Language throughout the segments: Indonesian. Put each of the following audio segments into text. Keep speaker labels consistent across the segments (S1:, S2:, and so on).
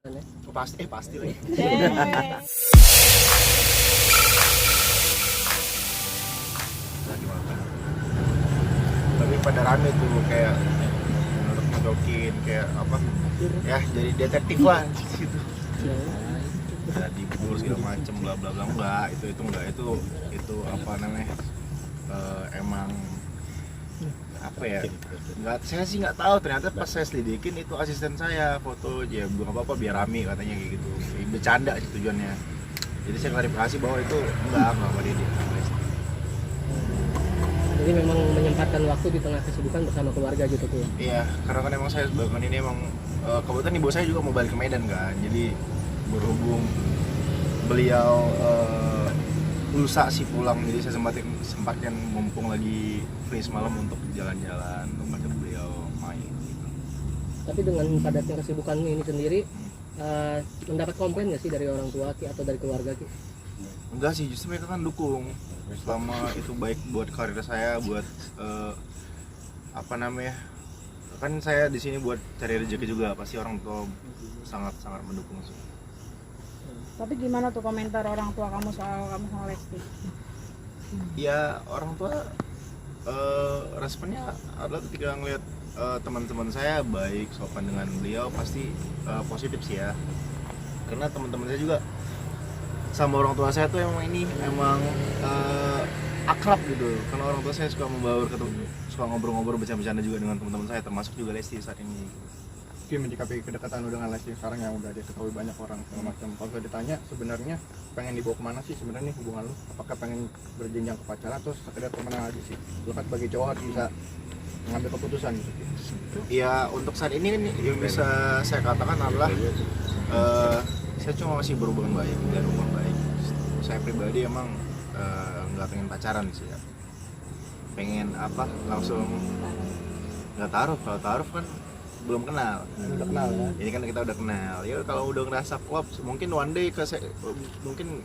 S1: Pasti lagi. Lagi makan. Tapi pada rame tuh kayak nyodokin kayak apa? Ya jadi detektif lah di situ. Ya dibur segala macem bla bla bla, enggak itu apa namanya? Emang apa ya, saya sih nggak tahu, ternyata pas saya selidikin itu asisten saya foto, ya bukan apa-apa biar rame katanya kayak gitu, bercanda sih tujuannya. Jadi saya klarifikasi bahwa itu enggak apa dia.
S2: Jadi memang menyempatkan waktu di tengah kesibukan bersama keluarga gitu tuh.
S1: Iya, karena kan emang saya belakangan ini emang kebetulan ibu saya juga mau balik ke Medan kan, jadi berhubung beliau lusa sih pulang, jadi saya sempatkan mumpung lagi free semalam untuk jalan-jalan untuk ngajak beliau main gitu.
S2: Tapi dengan padatnya kesibukanmu ini sendiri, mendapat komplain nggak sih dari orang tua Ki atau dari keluarga Ki?
S1: Enggak sih, justru mereka kan dukung selama itu baik buat karir saya, buat apa namanya, kan saya di sini buat cari rezeki juga, pasti orang tua sangat mendukung sih.
S3: Tapi gimana tuh komentar orang tua kamu soal kamu sama Lesti?
S1: Ya orang tua responnya adalah ketika ngeliat teman-teman saya baik sopan dengan beliau, pasti positif sih ya, karena teman-teman saya juga sama orang tua saya tuh emang akrab gitu, karena orang tua saya suka membaur, suka ngobrol-ngobrol bercanda-bercanda juga dengan teman-teman saya, termasuk juga Lesti saat ini.
S4: Kim menyikapi kedekatan lu dengan Lesti sekarang yang udah diketahui banyak orang segala macam. Kalau ditanya sebenarnya pengen dibawa kemana sih sebenarnya hubungan lu? Apakah pengen berjenjang ke pacaran atau sekedar temenan aja sih? Lu kan sebagai cowok harus bisa mengambil keputusan gitu.
S1: Ya untuk saat ini yang bisa saya katakan adalah saya cuma masih berhubungan baik dan hubungan baik. Saya pribadi emang nggak pengen pacaran sih ya. Pengen apa langsung nggak taruh, kalau taruh kan belum kenal.
S4: Udah kenal ya.
S1: Ini kan kita udah kenal. Ya kalau udah ngerasa klop, mungkin one day mungkin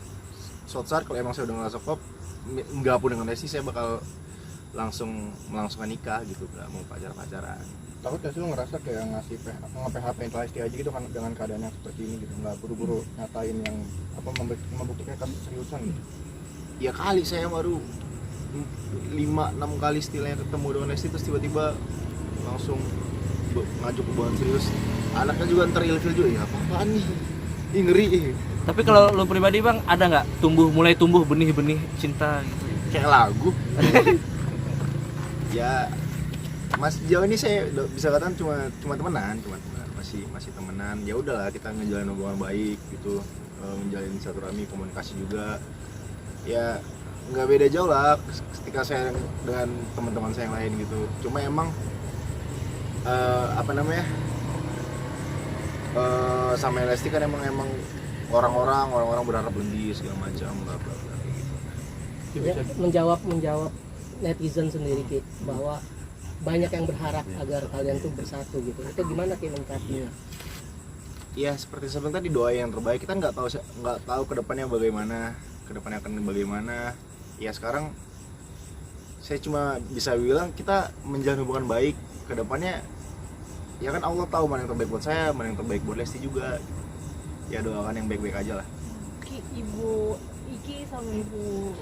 S1: suatu saat kalau emang saya udah ngerasa klop, nggak pun dengan Lesti, saya bakal melangsungkan nikah gitu, nggak mau pacaran.
S4: Takut gak sih lu ngerasa kayak nge-PHP Lesti aja gitu kan dengan keadaan yang seperti ini gitu, nggak buru-buru nyatain yang apa membuktikan kasus seriusan gitu.
S1: Ya kali saya baru 5-6 kali istilahnya ketemu dengan Lesti, terus tiba-tiba langsung ngajuk hubungan serius. Anaknya juga ntar ilfil juga, ya apaan nih? Ih ngeri.
S5: Tapi kalau lo pribadi Bang, ada nggak mulai tumbuh benih-benih cinta gitu?
S1: Kayak lagu. Ya Mas jauh ini saya bisa katakan cuma temenan, masih temenan. Ya udahlah, kita ngejalanin hubungan baik gitu, menjalin silaturahmi, komunikasi juga. Ya nggak beda jauh lah ketika saya dengan teman-teman saya yang lain gitu. Cuma emang apa namanya, sama Lesti kan emang orang-orang berharap lebih segala macam bla bla bla gitu.
S2: Ya, menjawab netizen sendiri Ki, bahwa banyak yang berharap agar kalian tuh bersatu gitu. Itu gimana Ki menyikapinya?
S1: Ya seperti saya bilang tadi, doa yang terbaik. Kita nggak tahu kedepannya akan bagaimana. Ya sekarang saya cuma bisa bilang kita menjalin hubungan baik kedepannya. Ya kan Allah tahu mana yang terbaik buat saya, mana yang terbaik buat Lesti juga. Ya doakan yang baik-baik aja lah.
S3: Ibu Iki sama Ibu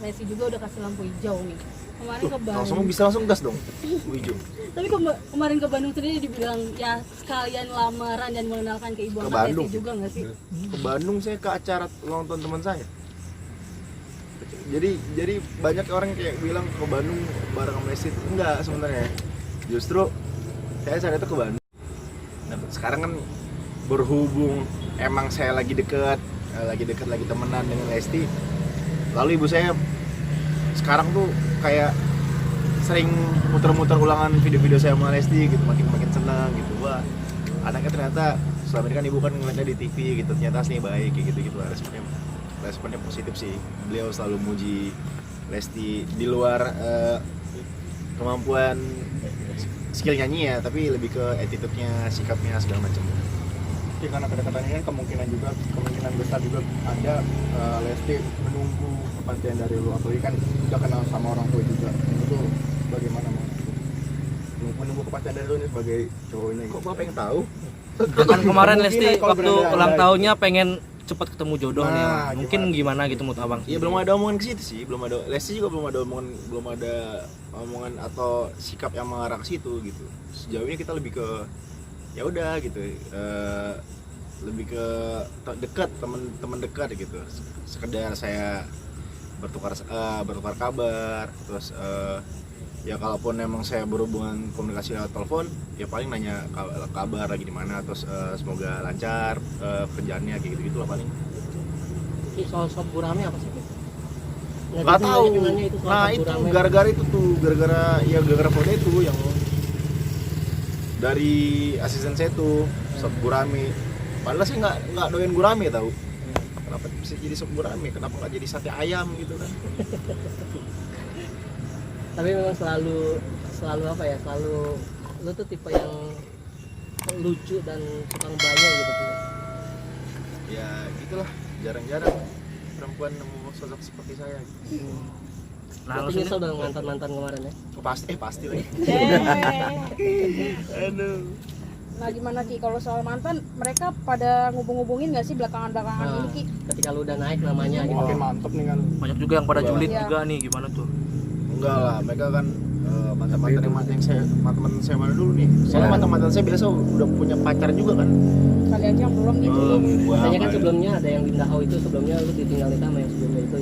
S3: Lesti juga udah kasih lampu hijau nih. Kemarin ke Bandung.
S1: Langsung gas dong. Bu Ijo.
S3: Tapi kemarin ke Bandung sendiri dibilang ya sekalian lamaran dan mengenalkan ke ibu
S1: Ke
S3: angkat
S1: Bandung?
S3: Lesti juga nggak sih?
S1: Ke Bandung saya ke acara ulang tahun teman saya. Jadi banyak orang kayak bilang ke Bandung bareng sama Lesti. Enggak sebenarnya. Justru saya saat itu ke Bandung. Nah, sekarang kan berhubung emang saya lagi deket lagi temenan dengan Lesti. Lalu ibu saya sekarang tuh kayak sering muter-muter ulangan video-video saya sama Lesti gitu, makin senang gitu. Wah, anaknya ternyata selama ini kan ibu kan ngeliatnya di TV gitu, ternyata aslinya baik kayak gitu. Responnya positif sih. Beliau selalu muji Lesti di luar kemampuan skill nyanyi ya, tapi lebih ke attitude-nya, sikapnya segala macam.
S4: Jadi karena kedekatan ini kan kemungkinan besar juga ada Lesti menunggu kepastian dari lu, apalagi kan udah kenal sama orang tua juga. Itu bagaimana Bang? Walaupun menunggu kepastian dari lu nih sebagai cowoknya
S1: Kok
S4: gitu.
S1: gua pengen tahu?
S5: Kan kemarin Lesti
S4: Kemungkinan kalau
S5: waktu
S4: beranda
S5: ulang
S4: ada.
S5: tahunnya pengen cepat ketemu jodoh nih.
S4: Nah,
S5: Bang. Mungkin gimana gitu menurut Abang?
S1: Iya belum ada omongan ke situ sih, belum ada. Lesti juga belum ada omongan atau sikap yang mengarah ke situ gitu. Sejauh ini kita lebih ke ya udah gitu, lebih ke dekat, teman dekat gitu. Sekedar saya bertukar kabar, terus ya kalaupun emang saya berhubungan komunikasi lewat telepon, ya paling nanya kabar lagi di mana, terus semoga lancar kerjaannya kayak gitu lah paling.
S2: Soal sop gurame apa sih?
S1: Nggak tahu.
S2: Itu soal
S1: Nah
S2: sop
S1: itu
S2: gurame.
S1: gara-gara foto itu yang dari asisten saya tuh sop gurame. Padahal saya nggak doyan gurame tahu. Kenapa bisa jadi sop gurame? Kenapa nggak jadi sate ayam gitu kan?
S2: Tapi memang selalu apa ya, selalu lu tuh tipe yang lucu dan suka banyak gitu tuh.
S1: Ya gitulah, jarang-jarang perempuan nemu sosok seperti saya.
S5: Nah,
S2: Berarti nyesel dengan mantan kemarin ya.
S1: Oh, pasti lah. Aduh.
S6: Nah gimana Ki, kalau soal mantan mereka pada ngubung-ngubungin nggak sih belakangan-belakangan
S2: Nah,
S6: ini Ki?
S2: ketika lu udah naik namanya gitu.
S4: Makin mantep nih kan.
S5: banyak juga yang pada julid
S6: Iya.
S5: juga nih, gimana tuh?
S1: Enggak lah, mereka kan mantan-mantan yang saya mantan saya mana dulu nih. Soalnya mantan-mantan saya biasa udah punya pacar juga kan.
S6: Kali aja yang belum gitu.
S2: Biasanya kan sebelumnya ada yang di Dahau itu, sebelumnya lu ditinggal nikah sama yang sebelumnya itu.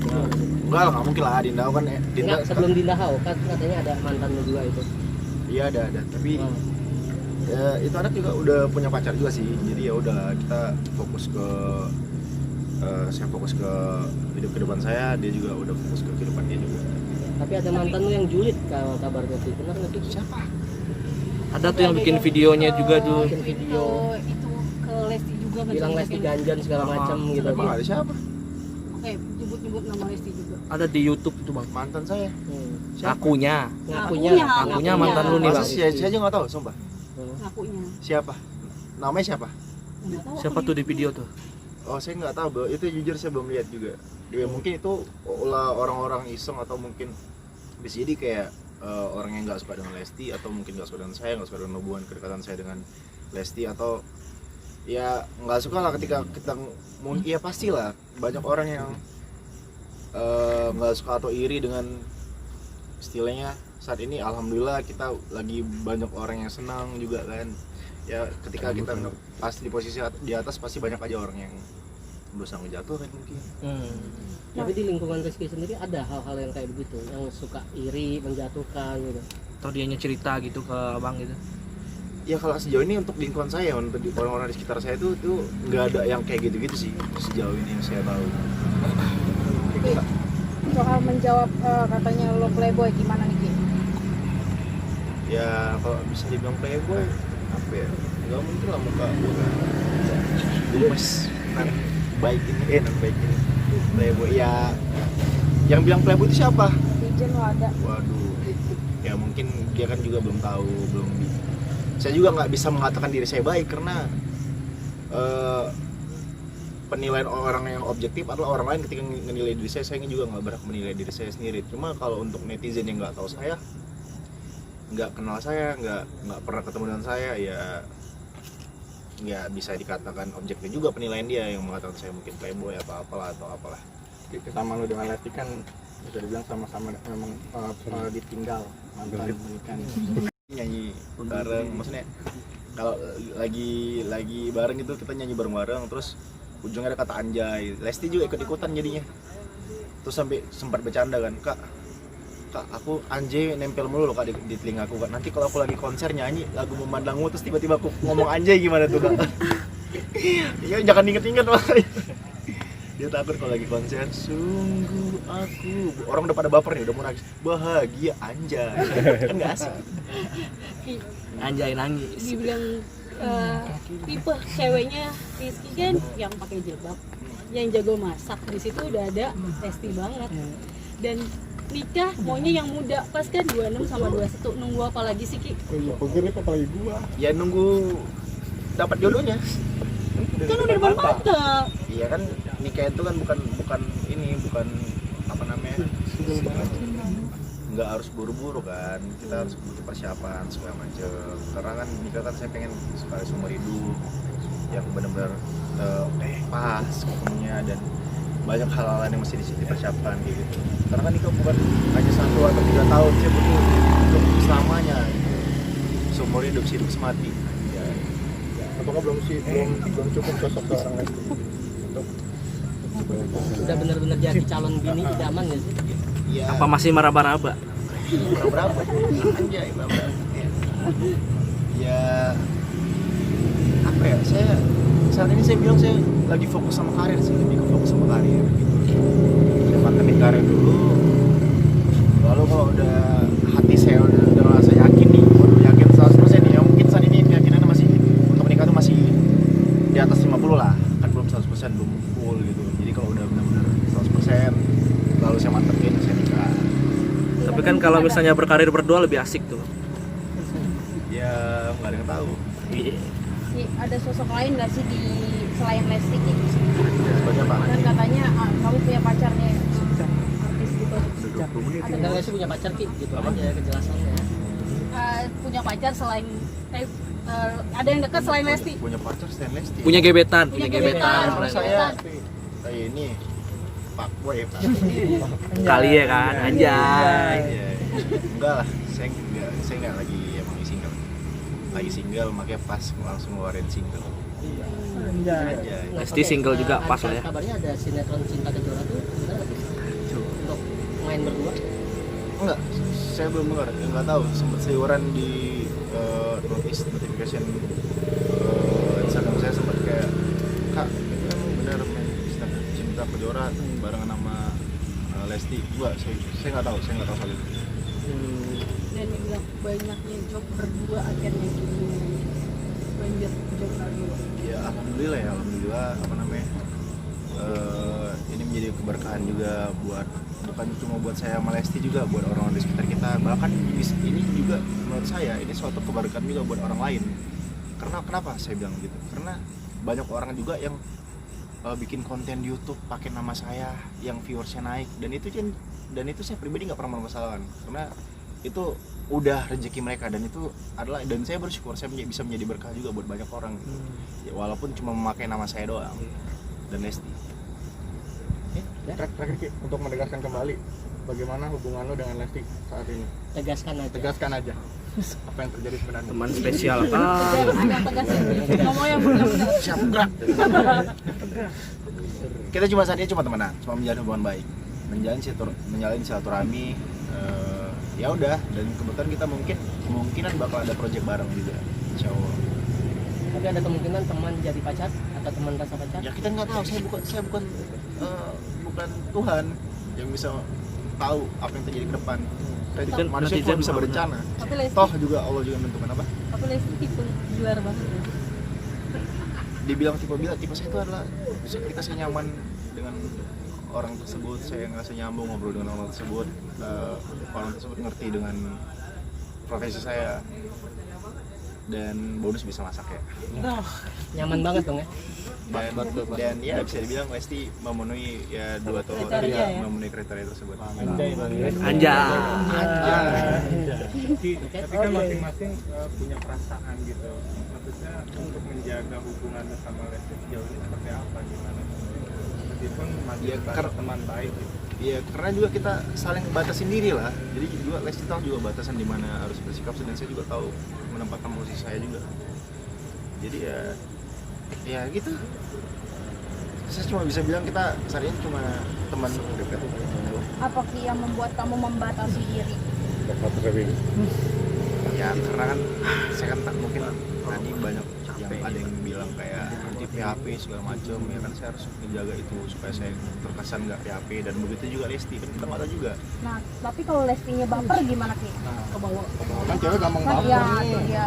S1: Enggak lah, nggak mungkin lah Dinda kan
S2: Enggak, sebelum di Dahau kan katanya ada mantan lu juga itu.
S1: Iya ada, tapi
S2: Oh.
S1: ya, itu anak juga udah punya pacar juga sih. Jadi ya udah kita fokus ke saya fokus ke hidup kehidupan saya, dia juga udah fokus ke kehidupan dia juga.
S2: Tapi ada mantan lu yang julid kalau kabarnya sih. Benar nggak sih?
S1: Siapa?
S5: Ada tuh yang bikin videonya juga tuh.
S2: Bikin video.
S3: Itu ke Lesti juga kan.
S2: Bilang Lesti ganjan segala macam gitu.
S1: Emang ada siapa?
S3: Oke, nyebut-nyebut nama Lesti juga.
S5: Ada di YouTube tuh bang.
S1: Mantan saya.
S2: Hmm.
S5: Ngakunya.
S2: Ngakunya.
S5: Ngakunya mantan lu nih
S1: Masa
S5: bang.
S1: sih saya aja nggak tahu, sumpah.
S3: Ngakunya.
S1: Siapa? Namanya siapa?
S3: Nggak tahu
S5: Siapa
S3: aku
S5: tuh di video tuh?
S1: Oh saya nggak tahu, Bro. Itu jujur saya belum lihat juga. Ya, mungkin itu ulah orang-orang iseng atau mungkin bisa jadi kayak orang yang nggak suka dengan Lesti, atau mungkin nggak suka dengan saya, nggak suka dengan hubungan kedekatan saya dengan Lesti, atau ya nggak suka lah ketika kita ya pastilah banyak orang yang nggak suka atau iri dengan istilahnya saat ini. Alhamdulillah kita lagi banyak orang yang senang juga kan ya. Ketika kita pas di posisi di atas pasti banyak aja orang yang berusaha ngejatuh kan mungkin.
S2: Tapi di lingkungan Rizky sendiri ada hal-hal yang kayak begitu, yang suka iri, menjatuhkan gitu.
S5: Atau dianya cerita gitu ke abang gitu?
S1: Ya kalau sejauh ini untuk lingkungan saya, untuk orang-orang di sekitar saya itu nggak ada yang kayak gitu-gitu sih sejauh ini yang saya tahu.
S6: Soal menjawab katanya lo playboy, gimana nih Ki?
S1: Ya kalau bisa dibilang playboy apa ya, nggak mungkin lah muka gemes nan baik ini playboy ya. Yang bilang playboy itu siapa?
S6: Netizen lo ada.
S1: Waduh, ya mungkin dia kan juga belum tahu, saya juga nggak bisa mengatakan diri saya baik karena penilaian orang yang objektif adalah orang lain. Ketika menilai diri saya juga nggak berhak menilai diri saya sendiri. Cuma kalau untuk netizen yang nggak tahu saya, nggak kenal saya, nggak pernah ketemu dengan saya, ya nggak bisa dikatakan objektif juga penilaian dia yang mengatakan saya mungkin playboy atau apalah.
S4: Sama lu dengan Lesti kan bisa dibilang sama-sama memang ditinggal mantan menikah nih.
S1: Nyanyi bareng, maksudnya kalau lagi bareng itu kita nyanyi bareng-bareng, terus ujungnya ada kata anjay. Lesti juga ikut-ikutan jadinya. Terus sampai sempat bercanda kan, kak aku anjay nempel mulu loh kak di telingaku kak. Nanti kalau aku lagi konser nyanyi lagu Memandangmu terus tiba-tiba aku ngomong anjay gimana tuh kak? Ya jangan inget-inget makanya. Dia takut kalau lagi konser. Sungguh aku, orang udah pada baper nih, udah mau nangis. Bahagia anjay. Kan nggak asik.
S5: Anjay nangis.
S3: Dibilang tipe ceweknya Rizky kan yang pakai jilbab, yang jago masak. Di situ udah ada Lesti banget. Dan nikah maunya yang muda, pas kan 26 sama 21. Nunggu apa lagi sih Ki?
S4: Pokoknya apalagi gua.
S1: Ya nunggu dapat jodohnya.
S3: Kan udah depan mata.
S1: Iya kan, nikah itu kan bukan apa namanya, nggak harus buru-buru kan, kita harus butuh persiapan segala macam. Karena kan nikah kan saya pengen supaya seumur hidup yang benar-benar pas ketemunya, dan banyak hal-hal yang mesti dipersiapkan gitu. Karena kan nikah bukan hanya 1 atau 3 tahun, saya butuh untuk selamanya, seumur hidup, hidup semati. Ya.
S4: Apakah belum cukup sosok seorang Lesti untuk
S2: Udah benar-benar jadi calon bini idaman ya sih?
S1: Ya,
S5: Apa masih meraba-raba?
S1: berapa? Anjay, berapa? Ya, apa ya? Saya saat ini saya bilang saya lagi fokus sama karir sih, lebih ke fokus sama karir gitu. Ya mantepin karir dulu. Lalu kalau udah hati saya udah merasa yakin nih, udah yakin 100% nih. Ya mungkin saat ini keyakinannya masih untuk menikah tuh masih di atas 50 lah, kan belum 100%, belum full gitu. Jadi kalau udah benar-benar 100%, lalu saya mantepin, saya nikah.
S5: Tapi kan kalau misalnya berkarir berdua lebih asik tuh.
S1: Ya nggak ada yang tahu.
S6: Ada sosok lain nggak sih di selain Lesti Ki?
S1: Sebagai apa?
S6: Dan katanya kamu punya pacar nih, artis gitu.
S2: Benar nggak sih punya pacar Ki? Gitu aja kejelasannya.
S6: Punya pacar selain ada yang dekat selain Lesti?
S1: Punya pacar stainless steel.
S5: Punya gebetan,
S6: Punya
S5: punya gebetan.
S6: gebetan.
S1: Kalau saya kayak ini Pak Boy Pak.
S5: Kali ya kan, anjay.
S1: Iya. Enggak lah, saya nggak lagi emang single. Lagi single, makanya pas langsung ngeluarin single. Anjay.
S5: Lesti single juga pas lah ya.
S2: Kabarnya ada sinetron Cinta Kejora tuh benar nggak sih? Untuk main berdua?
S1: Enggak, saya belum dengar, nggak tahu. Sempat seliweran di notification Instagram saya, sempat kayak, Kak, itu emang benar main Cinta Kejora barengan sama Lesti? Enggak, saya nggak tahu soal itu.
S3: Dan dia bilang banyaknya job berdua akhirnya gitu, banyak job berdua.
S1: Ya alhamdulillah ya, alhamdulillah apa namanya, ini menjadi keberkahan juga buat, bukan cuma buat saya sama Lesti, juga buat orang-orang di sekitar kita. Bahkan ini juga menurut saya ini suatu keberkahan juga buat orang lain. Karena kenapa saya bilang gitu? Karena banyak orang juga yang bikin konten di YouTube pakai nama saya, yang viewersnya naik, dan itu saya pribadi nggak pernah bermasalahkan, karena itu udah rezeki mereka, dan itu adalah, dan saya bersyukur saya bisa menjadi berkah juga buat banyak orang gitu. Ya, walaupun cuma memakai nama saya doang dan Lesti.
S4: terakhir Ki, untuk menegaskan kembali bagaimana hubungan lo dengan Lesti saat ini? Tegaskan aja apa yang terjadi sebenarnya.
S5: Teman spesial apa?
S6: Agak tegas ya, ngomong yang benar-benar.
S1: Siap, gerak. Kita cuma saat ini cuma temenan, cuma menjalin hubungan baik, menjalin silaturahmi. Ya udah, dan kebetulan kita kemungkinan bakal ada project bareng juga, insya Allah.
S2: Tapi ada kemungkinan teman jadi pacar atau teman rasa pacar?
S1: Ya kita nggak tahu, saya bukan Tuhan yang bisa tahu apa yang terjadi ke depan.
S5: Kan
S1: Manusia cuma bisa berencana.
S6: Tapi Lesti,
S1: Toh juga Allah juga menentukan apa?
S6: tapi Lesti tipe juara banget ya.
S1: Dibilang tipe saya itu adalah ketika saya nyaman dengan orang tersebut, saya ngerasa nyambung ngobrol dengan orang tersebut, orang tersebut ngerti dengan profesi saya, dan bonus bisa masak ya.
S2: Nyaman banget dong ya?
S1: Dan ya bisa dibilang Lesti memenuhi ya dua atau
S3: Kriteria ya?
S1: memenuhi kriteria tersebut.
S5: Anjay.
S4: Tapi kan masing-masing punya perasaan gitu. Maksudnya untuk menjaga hubungan sama Lesti sejauh ini seperti apa, gimana? Meskipun masih teman baik gitu.
S1: Iya, karena juga kita saling batasin diri lah. Jadi juga Lesti tahu juga batasan di mana harus bersikap, dan saya juga tahu menempatkan posisi saya juga. Jadi ya gitu. Saya cuma bisa bilang kita saat ini cuma teman dekat.
S6: Apa Ki yang membuat kamu membatasi diri?
S1: Ya karena kan saya kan tak mungkin tadi banyak yang ada yang bilang kayak anti PHP segala macam, ya kan saya harus menjaga itu supaya saya terkesan nggak PHP, dan begitu juga Lesti, kan kita nggak tahu juga.
S6: Nah, tapi kalau Lestinya baper gimana Ki?
S4: Kan cewek gampang
S6: Kan
S4: baper.
S6: ya, itu dia.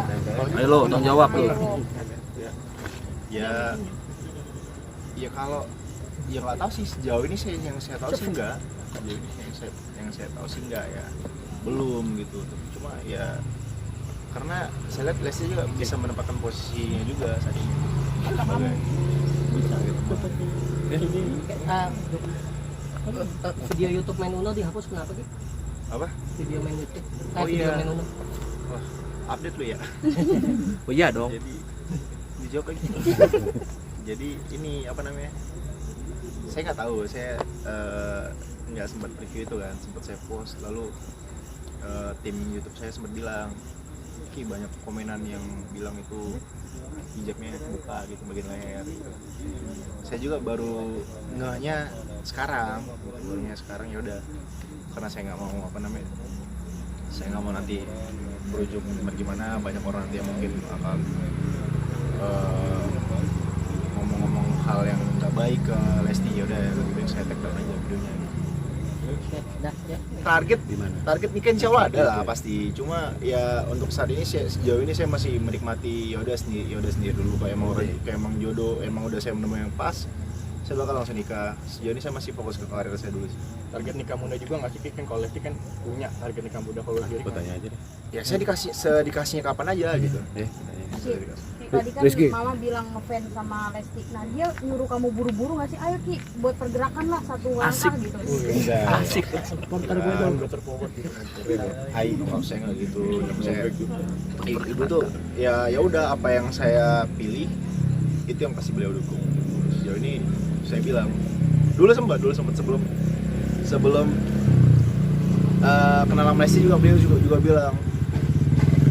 S5: Ayo lo, tanggung jawab lo.
S1: Ya kalau ya nggak tahu sih, sejauh ini yang saya tahu sih enggak. Sejauh ini yang saya tahu sih enggak ya, belum gitu. Cuma ya karena saya lihat Lesti juga bisa menempatkan posisinya juga saat ini sebagai
S2: Video YouTube main Uno dihapus kenapa Ki?
S1: Apa?
S2: Video main YouTube.
S1: Oh
S2: Video
S1: iya.
S2: main Uno.
S1: Wah, update lu ya.
S5: Oh iya dong.
S1: Jadi dijawab lagi. Jadi ini apa namanya? Saya nggak tahu, saya nggak sempat review itu kan, sempat saya post lalu tim YouTube saya sempat bilang, Ki banyak komenan yang bilang itu hijabnya buka gitu bagian leher gitu. Saya juga baru ngehnya sekarang, barunya sekarang ya udah, karena saya nggak mau apa namanya, saya nggak mau nanti berujung gimana, banyak orang nanti yang mungkin akan ngomong-ngomong hal yang nggak baik ke Lesti, ya udah lebih baik saya take down aja videonya.
S2: Dah, ya.
S1: Target nikah insya Allah ada lah pasti, cuma ya untuk saat ini sejauh ini saya masih menikmati ya udah sendiri dulu, kayak emang jodoh, emang udah saya menemukan yang pas, saya bakal langsung nikah. Sejauh ini saya masih fokus ke karir saya dulu sih.
S4: Target nikah muda juga nggak sih, kan kalau Lesti kan punya target nikah muda, kalau sendiri kan
S5: Tanya aja deh.
S1: Ya saya dikasihnya kapan aja gitu.
S6: Tadi kan
S7: Rizky.
S6: Mama bilang ngefans sama Lesti. Nah dia nyuruh kamu buru-buru nggak sih? Ayo Ki, buat pergerakan lah satu langkah gitu.
S5: Asik.
S4: terpowot gitu.
S1: Maaf saya nggak gitu. Ibu tuh ya udah apa yang saya pilih itu yang pasti beliau dukung. Sejauh ini saya bilang dulu sempat sebelum kenal sama Lesti juga beliau juga bilang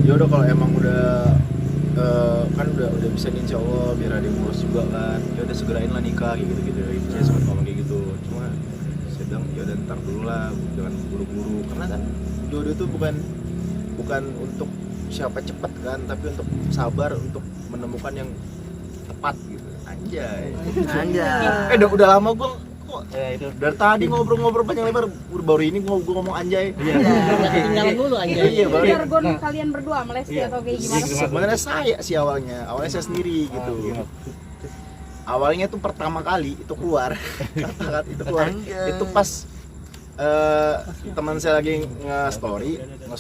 S1: ya udah kalau emang udah kan udah bisa nih insya Allah biar ada yang ngurus juga kan, ya udah segerain lah nikah gitu. Saya sempat ngomong kayak gitu, cuma saya bilang ya udah ntar dulu lah, jangan buru-buru, karena kan jodoh itu bukan untuk siapa cepat kan, tapi untuk sabar untuk menemukan yang tepat gitu. Anjay. Udah lama gua kok
S5: Itu
S1: dari tadi ngobrol panjang lebar, baru ini gua ngomong anjay.
S2: Ketinggalan dulu aja.
S1: Iya, baru ini.
S6: Jargon kalian berdua sama Lesti atau kayak gimana?
S1: Sebenarnya saya sih awalnya saya sendiri gitu. Awalnya tuh pertama kali itu keluar, kata-kata itu keluar, itu pas teman saya lagi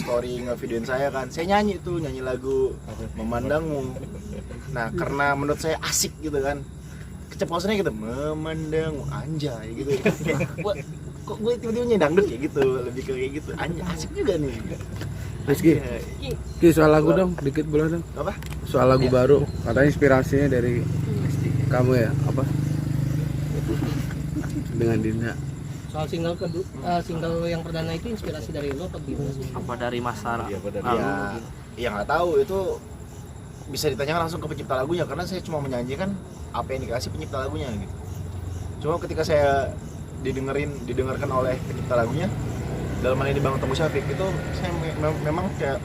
S1: nge-videoin saya kan, saya nyanyi lagu Memandangmu. Nah karena menurut saya asik gitu kan, keceplosannya gitu, memandangmu, anjay gitu. Kok gue tiba-tiba nyanyi dangdut kayak gitu, lebih ke kayak gitu, anjay asik juga nih.
S7: Rizky,
S1: Anjay.
S7: Ki soal lagu dong, dikit boleh dong.
S1: Apa?
S7: Soal lagu baru, katanya inspirasinya dari kamu ya, apa? Dengan Dinda.
S2: Soal single single yang perdana itu inspirasi dari lo atau gimana sih?
S5: apa dari masyarakat?
S1: Ya nggak tahu, itu bisa ditanyakan langsung ke pencipta lagunya, karena saya cuma menyanyikan apa yang dikasih pencipta lagunya gitu. Cuma ketika saya didengarkan oleh pencipta lagunya, dalam hal ini Bang Teguh Syafiq, itu saya memang kayak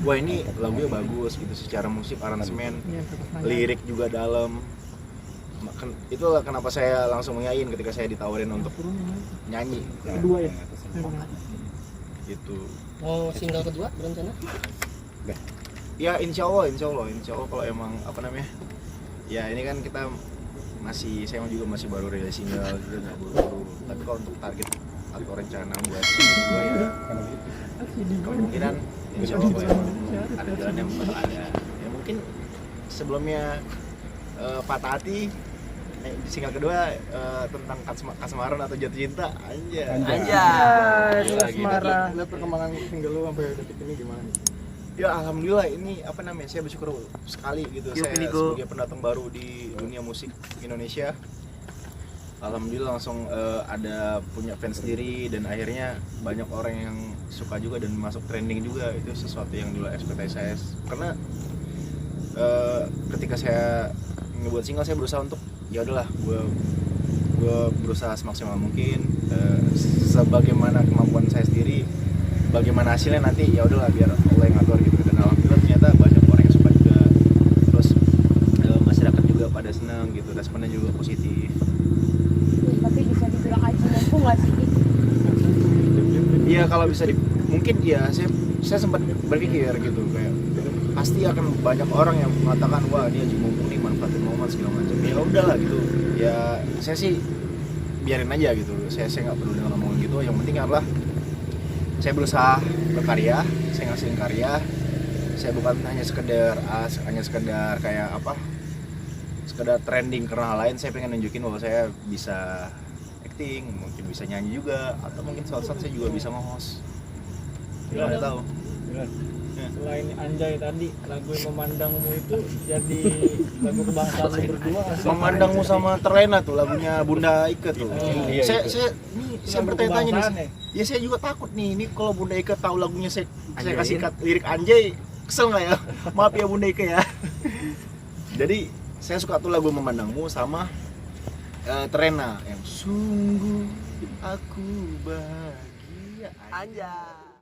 S1: wah ini lagunya bagus gitu, secara musik, aransemen, lirik juga dalam. Itulah kenapa saya langsung menyain ketika saya ditawarin untuk nyanyi.
S2: Kedua ya.
S1: Gitu.
S2: Mau single kedua berencana?
S1: Ya insya Allah kalau emang apa namanya, ya ini kan kita saya juga masih baru rilis single juga, nggak buru-buru. Tapi kalau untuk target atau rencana buat single kedua ya kemungkinan insya Allah ada jalan yang bakal ada. Ya mungkin sebelumnya Patah Hati, single kedua tentang kasmaran atau jatuh cinta. Anjay.
S4: Lihat perkembangan single lu sampai detik ini gimana nih?
S1: Ya alhamdulillah, ini apa namanya, saya bersyukur sekali gitu. Saya sebagai pendatang baru di dunia musik Indonesia, alhamdulillah langsung ada punya fans sendiri, dan akhirnya banyak orang yang suka juga dan masuk trending juga. Itu sesuatu yang di luar ekspektasi saya, karena ketika saya ngebuat single, saya berusaha untuk ya udahlah, gue berusaha semaksimal mungkin, sebagaimana kemampuan saya sendiri. Bagaimana hasilnya nanti ya udahlah biar Allah yang ngatur gitu. Dan alhamdulillah ternyata banyak orang yang suka juga, terus masyarakat juga pada senang gitu, responnya juga positif.
S6: Tapi bisa dibilang aji mumpung nggak sih?
S1: Iya kalau bisa mungkin ya, saya sempat berpikir gitu, kayak pasti akan banyak orang yang mengatakan wah dia aji mumpung nih, manfaatin momen segala macam. Ya udahlah gitu, ya saya sih biarin aja gitu, saya nggak perlu dengan omongan gitu. Yang penting adalah saya berusaha berkarya, saya ngasilin karya. Saya bukan hanya sekedar kayak apa, sekedar trending karena hal lain. Saya pengen nunjukin bahwa saya bisa acting, mungkin bisa nyanyi juga, atau mungkin suatu saat saya juga bisa nge-host. Nggak tahu.
S8: Selain Anjay tadi, lagu yang Memandangmu itu jadi lagu kebangsaan lu berdua nggak sih?
S1: Memandangmu sama Terlena tuh lagunya Bunda Ike tuh.
S8: Iya,
S1: Saya bertanya-tanya nih. Ya saya juga takut nih. Ini kalau Bunda Ike tahu lagunya saya kasih lirik Anjay, kesel nggak ya? Maaf ya Bunda Ike ya. Jadi saya suka tuh lagu Memandangmu sama Terlena yang sungguh aku bahagia. Anjay.